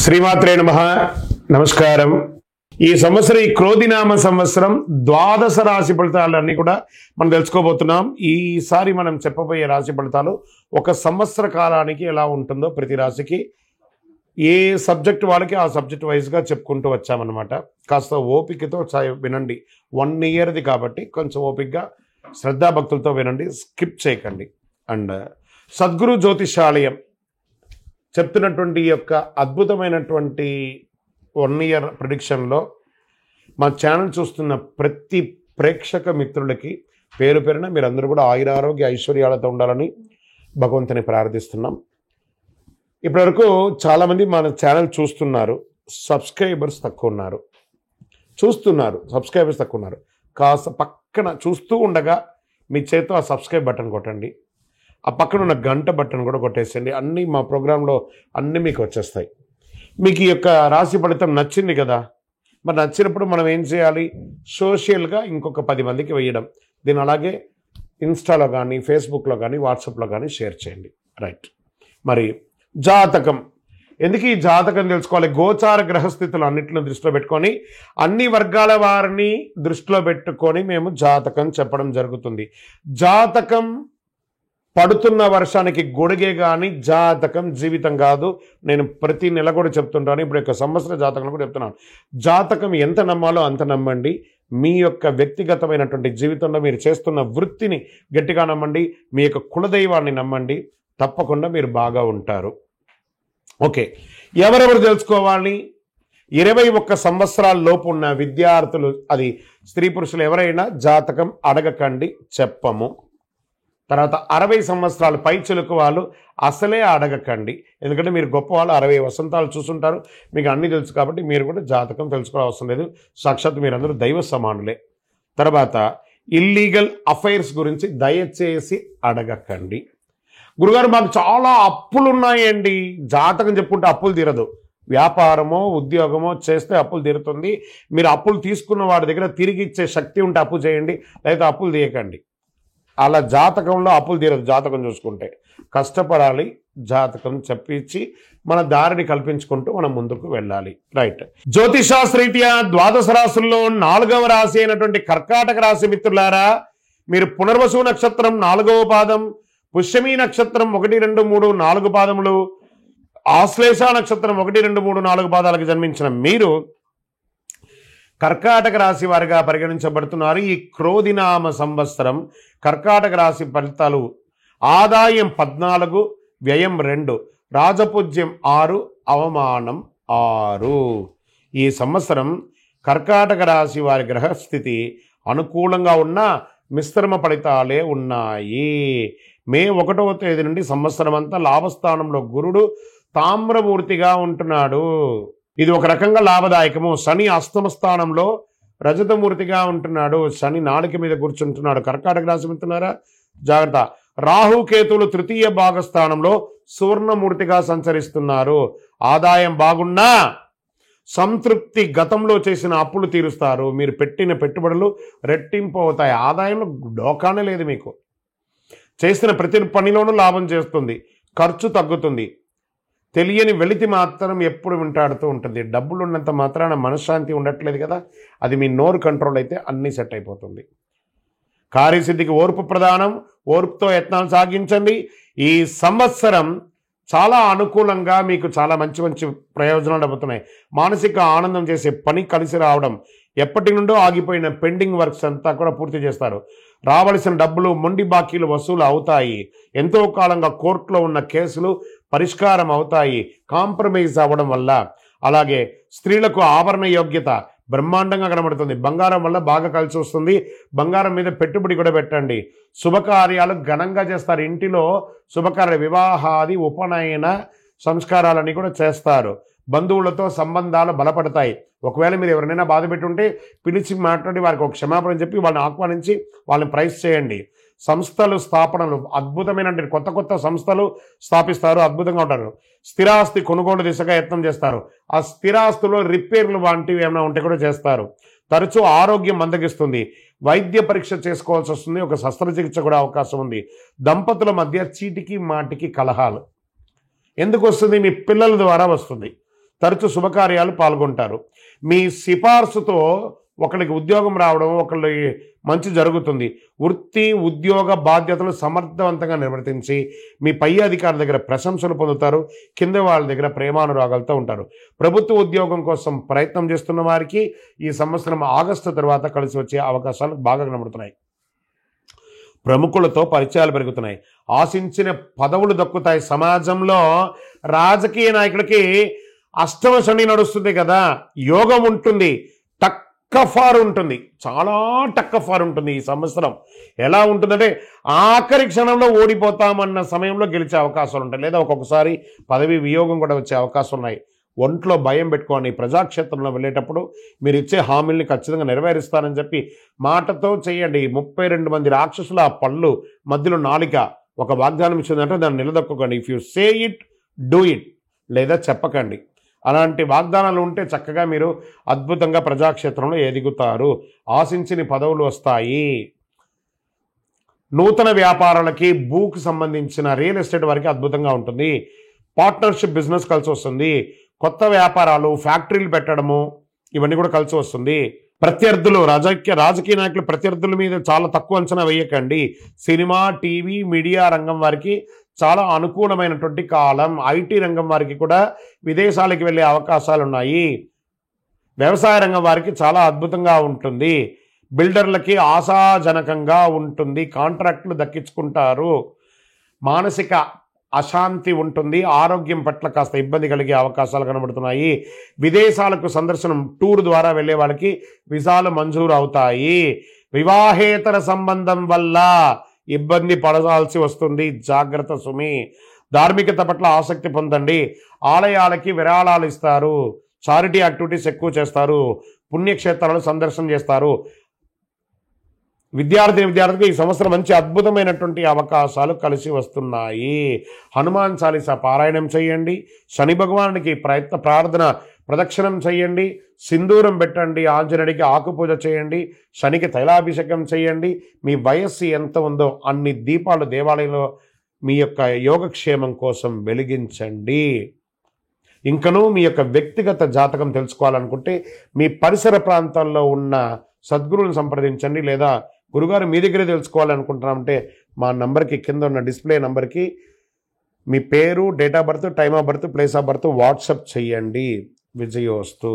శ్రీమాత్రే నమః. నమస్కారం. ఈ సంవత్సరం ఈ క్రోధినామ సంవత్సరం ద్వాదశ రాశి ఫలితాలన్నీ కూడా మనం తెలుసుకోబోతున్నాం. ఈసారి మనం చెప్పబోయే రాశి ఫలితాలు ఒక సంవత్సర కాలానికి ఎలా ఉంటుందో ప్రతి రాశికి ఏ సబ్జెక్ట్ వాళ్ళకి ఆ సబ్జెక్ట్ వైజ్గా చెప్పుకుంటూ వచ్చామన్నమాట. కాస్త ఓపికతో వినండి. 1 ఇయర్ది కాబట్టి కొంచెం ఓపికగా శ్రద్ధాభక్తులతో వినండి, స్కిప్ చేయకండి. అండ్ సద్గురు జ్యోతిషాలయం చెప్తున్నటువంటి యొక్క అద్భుతమైనటువంటి 1 ఇయర్ ప్రిడిక్షన్లో మా ఛానల్ చూస్తున్న ప్రతి ప్రేక్షక మిత్రులకి పేరు పేరున మీరందరూ కూడా ఆయురారోగ్య ఐశ్వర్యాలతో ఉండాలని భగవంతుని ప్రార్థిస్తున్నాం. ఇప్పటివరకు చాలామంది మన ఛానల్ చూస్తున్నారు, సబ్స్క్రైబర్స్ తక్కువ ఉన్నారు. సబ్స్క్రైబర్స్ తక్కువ ఉన్నారు. కాస్త పక్కన చూస్తూ ఉండగా మీ చేతితో ఆ సబ్స్క్రైబ్ బటన్ కొట్టండి. ఆ పక్కన ఉన్న గంట బటన్ కూడా కొట్టేసండి. అన్నీ మా ప్రోగ్రాంలో అన్నీ మీకు వచ్చేస్తాయి. మీకు ఈ యొక్క రాశి ఫలితం నచ్చింది కదా, మరి నచ్చినప్పుడు మనం ఏం చేయాలి? సోషల్గా ఇంకొక 10 మందికి వేయడం. దీన్ని అలాగే ఇన్స్టాలో కానీ, ఫేస్బుక్లో కానీ, వాట్సాప్లో కానీ షేర్ చేయండి. రైట్. మరి జాతకం ఎందుకు ఈ జాతకం తెలుసుకోవాలి? గోచార గ్రహస్థితులు అన్నింటిని దృష్టిలో పెట్టుకొని అన్ని వర్గాల వారిని దృష్టిలో పెట్టుకొని మేము జాతకం చెప్పడం జరుగుతుంది. జాతకం పడుతున్న వర్షానికి గొడుగే కానీ జాతకం జీవితం కాదు. నేను ప్రతి నెల కూడా చెప్తుంటాను. ఇప్పుడు యొక్క సంవత్సర జాతకం కూడా చెప్తున్నాను. జాతకం ఎంత నమ్మాలో అంత నమ్మండి. మీ యొక్క వ్యక్తిగతమైనటువంటి జీవితంలో మీరు చేస్తున్న వృత్తిని గట్టిగా నమ్మండి. మీ యొక్క కులదైవాన్ని నమ్మండి. తప్పకుండా మీరు బాగా ఉంటారు. ఓకే, ఎవరెవరు తెలుసుకోవాలి? 21 సంవత్సరాల లోపు ఉన్న విద్యార్థులు, అది స్త్రీ పురుషులు ఎవరైనా జాతకం అడగకండి, చెప్పము. తర్వాత 60 సంవత్సరాలు పై చిలుకు వాళ్ళు అసలే అడగకండి. ఎందుకంటే మీరు గొప్ప వాళ్ళు 60 వసంతాలు చూసుంటారు, మీకు అన్నీ తెలుసు కాబట్టి మీరు కూడా జాతకం తెలుసుకోవడం అవసరం లేదు. సాక్షాత్ మీరందరూ దైవ సమానులే. తర్వాత ఇల్లీగల్ అఫైర్స్ గురించి దయచేసి అడగకండి. గురుగారు మాకు చాలా అప్పులు ఉన్నాయండి. జాతకం చెప్పుకుంటే అప్పులు తీరదు. వ్యాపారమో ఉద్యోగమో చేస్తే అప్పులు తీరుతుంది. మీరు అప్పులు తీసుకున్న వాడి దగ్గర తిరిగి ఇచ్చే శక్తి ఉంటే అప్పు చేయండి, లేదా అప్పులు తీయకండి. అలా జాతకంలో అప్పులు తీరదు. జాతకం చూసుకుంటే కష్టపడాలి. జాతకం చెప్పించి మన దారిని కల్పించుకుంటూ మనం ముందుకు వెళ్ళాలి. రైట్. జ్యోతిషాస్త్రీత్యా ద్వాదశ రాశుల్లో 4వ రాశి అయినటువంటి కర్కాటక రాశి మిత్రులారా, మీరు పునర్వసు నక్షత్రం 4వ పాదం, పుష్యమి నక్షత్రం 1, 2, 3, 4 పాదములు, ఆశ్లేష నక్షత్రం 1, 2, 3, 4 పాదాలకు జన్మించిన మీరు కర్కాటక రాశి వారిగా పరిగణించబడుతున్నారు. ఈ క్రోధినామ సంవత్సరం కర్కాటక రాశి ఫలితాలు: ఆదాయం 14, వ్యయం 2, రాజపూజ్యం 6, అవమానం 6. ఈ సంవత్సరం కర్కాటక రాశి వారి గ్రహస్థితి అనుకూలంగా ఉన్న మిశ్రమ ఫలితాలే ఉన్నాయి. మే 1వ తేదీ నుండి సంవత్సరం అంతా లాభస్థానంలో గురుడు తామ్రమూర్తిగా ఉంటున్నాడు. ఇది ఒక రకంగా లాభదాయకము. శని అష్టమ స్థానంలో రజతమూర్తిగా ఉంటున్నాడు. శని నాలుక మీద కూర్చుంటున్నాడు. కర్కాటక రాశి మిత్రులారా జాగ్రత్త. రాహుకేతువులు తృతీయ భాగస్థానంలో సువర్ణమూర్తిగా సంచరిస్తున్నారు. ఆదాయం బాగున్నా సంతృప్తి, గతంలో చేసిన అప్పులు తీరుస్తారు. మీరు పెట్టిన పెట్టుబడులు రెట్టింపు అవుతాయి. ఆదాయంలో డోకానే లేదు. మీకు చేసిన ప్రతి పనిలోనూ లాభం చేస్తుంది. ఖర్చు తగ్గుతుంది. తెలియని వెలితి మాత్రం ఎప్పుడు వెంటాడుతూ ఉంటుంది. డబ్బులు ఉన్నంత మాత్రాన మనశ్శాంతి ఉండట్లేదు కదా, అది మీ నోరు కంట్రోల్ అయితే అన్నీ సెట్ అయిపోతుంది. కార్యసిద్ధికి ఓర్పు ప్రధానం. ఓర్పుతో యత్నాలు సాగించండి. ఈ సంవత్సరం చాలా అనుకూలంగా మీకు చాలా మంచి మంచి ప్రయోజనాలు అవుతున్నాయి. మానసిక ఆనందం చేసే పని కలిసి రావడం, ఎప్పటి నుండో ఆగిపోయిన పెండింగ్ వర్క్స్ అంతా కూడా పూర్తి చేస్తారు. రావలసిన డబ్బులు, మొండి బాకీలు వసూలు అవుతాయి. ఎంతో కాలంగా కోర్టులో ఉన్న కేసులు పరిష్కారం అవుతాయి కాంప్రమైజ్ అవ్వడం వల్ల. అలాగే స్త్రీలకు ఆభరణ యోగ్యత బ్రహ్మాండంగా కనబడుతుంది. బంగారం వల్ల బాగా కలిసి వస్తుంది. బంగారం మీద పెట్టుబడి కూడా పెట్టండి. శుభకార్యాలు ఘనంగా చేస్తారు. ఇంటిలో శుభకార్య, వివాహాది, ఉపనయన సంస్కారాలన్నీ కూడా చేస్తారు. బంధువులతో సంబంధాలు బలపడతాయి. ఒకవేళ మీరు ఎవరినైనా బాధ పెట్టుంటే పిలిచి మాట్లాడి వారికి ఒక క్షమాపణ చెప్పి వాళ్ళని ఆహ్వానించి వాళ్ళని ప్రైజ్ చేయండి. సంస్థలు స్థాపనలు అద్భుతమైన కొత్త కొత్త సంస్థలు స్థాపిస్తారు. అద్భుతంగా ఉంటారు. స్థిరాస్తి కొనుగోలు దిశగా యత్నం చేస్తారు. ఆ స్థిరాస్తులో రిపేర్లు వంటివి ఏమైనా ఉంటే కూడా చేస్తారు. తరచూ ఆరోగ్యం మందగిస్తుంది. వైద్య పరీక్ష చేసుకోవాల్సి వస్తుంది. ఒక శస్త్రచికిత్స కూడా అవకాశం ఉంది. దంపతుల మధ్య చీటికి మాటికి కలహాలు ఎందుకు వస్తుంది? మీ పిల్లల ద్వారా వస్తుంది. తరచు శుభకార్యాలు పాల్గొంటారు. మీ సిఫార్సుతో ఒకరికి ఉద్యోగం రావడం, ఒకళ్ళకి మంచి జరుగుతుంది. వృత్తి ఉద్యోగ బాధ్యతలు సమర్థవంతంగా నిర్వర్తించి మీ పై అధికారుల దగ్గర ప్రశంసలు పొందుతారు. కింద వాళ్ళ దగ్గర ప్రేమానురాగాలతో ఉంటారు. ప్రభుత్వ ఉద్యోగం కోసం ప్రయత్నం చేస్తున్న వారికి ఈ సంవత్సరం ఆగస్టు తర్వాత కలిసి వచ్చే అవకాశాలు బాగా కనబడుతున్నాయి. ప్రముఖులతో పరిచయాలు పెరుగుతున్నాయి. ఆశించిన పదవులు దక్కుతాయి. సమాజంలో రాజకీయ నాయకులకి అష్టమ శని నడుస్తుంది కదా, యోగం ఉంటుంది. టక్కఫార్ ఉంటుంది, చాలా టక్కఫార్ ఉంటుంది ఈ సంవత్సరం. ఎలా ఉంటుందంటే ఆఖరి క్షణంలో ఓడిపోతామన్న సమయంలో గెలిచే అవకాశాలు ఉంటాయి, లేదా ఒక్కొక్కసారి పదవి వియోగం కూడా వచ్చే అవకాశాలు ఉన్నాయి. ఒంట్లో భయం పెట్టుకోండి. ప్రజాక్షేత్రంలో వెళ్ళేటప్పుడు మీరు ఇచ్చే హామీల్ని ఖచ్చితంగా నెరవేరుస్తానని చెప్పి మాటతో చేయండి. 32 మంది రాక్షసుల ఆ పళ్ళు మధ్యలో నాలిక ఒక వాగ్దానం ఇచ్చిందంటే దాన్ని నిలదొక్కకండి. If you say it do it, లేదా చెప్పకండి. అలాంటి వాగ్దానాలు ఉంటే చక్కగా మీరు అద్భుతంగా ప్రజాక్షేత్రంలో ఎదుగుతారు. ఆశించిన పదవులు వస్తాయి. నూతన వ్యాపారాలకి, భూకి సంబంధించిన రియల్ ఎస్టేట్ వారికి అద్భుతంగా ఉంటుంది. పార్ట్నర్షిప్ బిజినెస్ కలిసి వస్తుంది. కొత్త వ్యాపారాలు, ఫ్యాక్టరీలు పెట్టడము, ఇవన్నీ కూడా కలిసి వస్తుంది. ప్రత్యర్థులు, రాజకీయ నాయకులు ప్రత్యర్థుల మీద చాలా తక్కువ అంచనా వేయకండి. సినిమా, టీవీ, మీడియా రంగం వారికి చాలా అనుకూలమైనటువంటి కాలం. ఐటీ రంగం వారికి కూడా విదేశాలకు వెళ్ళే అవకాశాలు ఉన్నాయి. వ్యవసాయ రంగం వారికి చాలా అద్భుతంగా ఉంటుంది. బిల్డర్లకి ఆశాజనకంగా ఉంటుంది. కాంట్రాక్టులు దక్కించుకుంటారు. మానసిక అశాంతి ఉంటుంది. ఆరోగ్యం పట్ల కాస్త ఇబ్బంది కలిగే అవకాశాలు కనబడుతున్నాయి. విదేశాలకు సందర్శనం, టూర్ ద్వారా వెళ్ళే వాళ్ళకి వీసాలు మంజూరు అవుతాయి. వివాహేతర సంబంధం వల్ల ఇబ్బంది పడాల్సి వస్తుంది, జాగ్రత్త సుమి. ధార్మికత పట్ల ఆసక్తి పొందండి. ఆలయాలకి విరాళాలు ఇస్తారు. చారిటీ యాక్టివిటీస్ ఎక్కువ చేస్తారు. పుణ్యక్షేత్రాలు సందర్శన చేస్తారు. విద్యార్థికి ఈ సంవత్సరం మంచి అద్భుతమైనటువంటి అవకాశాలు కలిసి వస్తున్నాయి. హనుమాన్ చాలీసా పారాయణం చేయండి. శని భగవానుడికి ప్రార్థన ప్రదక్షిణం చేయండి. సింధూరం పెట్టండి. ఆంజనేయుడికి ఆకుపూజ చేయండి. శనికి తైలాభిషేకం చేయండి. మీ వయస్సు ఎంత ఉందో అన్ని దీపాలు దేవాలయంలో మీ యొక్క యోగక్షేమం కోసం వెలిగించండి. ఇంకనూ మీ యొక్క వ్యక్తిగత జాతకం తెలుసుకోవాలనుకుంటే మీ పరిసర ప్రాంతాల్లో ఉన్న సద్గురువులను సంప్రదించండి. లేదా గురుగారు మీ దగ్గరే తెలుసుకోవాలనుకుంటున్నామంటే మా నంబర్కి, కింద ఉన్న డిస్ప్లే నంబర్కి మీ పేరు, date of birth, time of birth, place of birth WhatsApp చేయండి. విజయోస్తు.